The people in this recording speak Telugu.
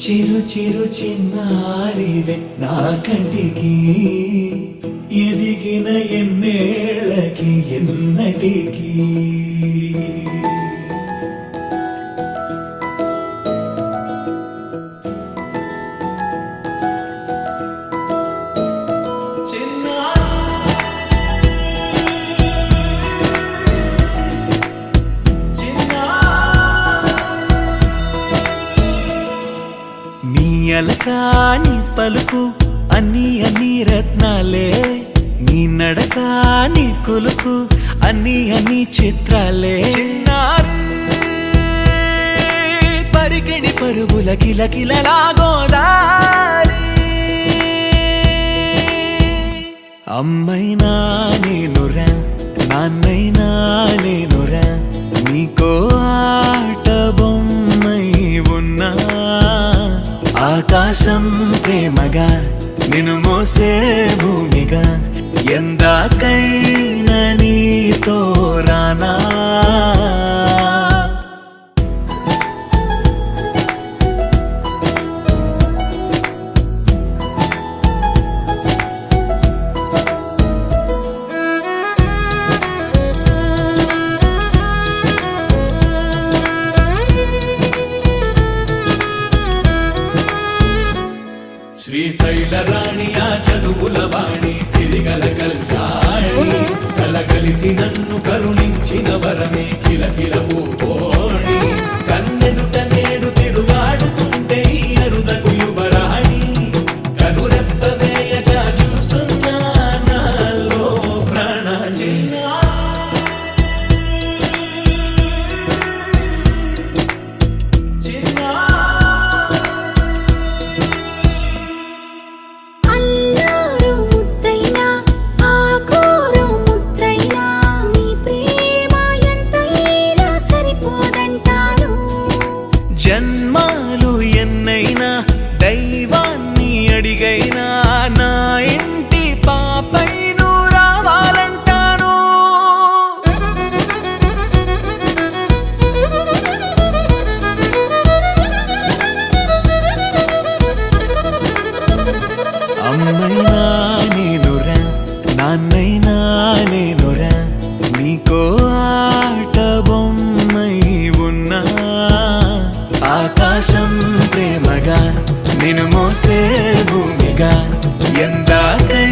చిరు చిరు చిన్నారివే నా కంటికి ఎదిగిన ఎన్నేళ్ళకి ఎన్నటికి అలకాని పలుకు అన్ని అన్ని రత్నాలే నీ నడక నీ కులుకు అన్ని అన్ని చిత్రాలే చిన్నారు పరికిణి పరుగుల కిలకిలలా గోదారి అమ్మైనా నేనురా నాన్నైనా నేనురా నీకో ఆట బొమ్మై ఉన్నా ఆకాశం ప్రేమగా నిన్ను మోసే భూమిగా ఎందాకైనా నీతో రానా శ్రీశైల రాణి ఆ చదువుల వాణి సిరిగల కల్యాణి కలగలిసి నన్ను కరుణించిన వరమే కిలకిల పూకోణి కన్నెదుట నేడు తిరుగాడుతుంటే అరుదకు యువరాణి కనురెప్ప వేయగా చూస్తున్నా నాలో ప్రాణ జన్మాలు ఎన్నైనా దైవాన్ని అడిగైనా నా ఇంటి పాపై నువ్వు రావాలంటాను అమ్మైనా నేనురా నాన్నైనా నేనురా నీకో ఆట బొమ్మై ఉన్నా ఆకాశం ప్రేమగా నిన్ను మోసే భూమిగా ఎందాకై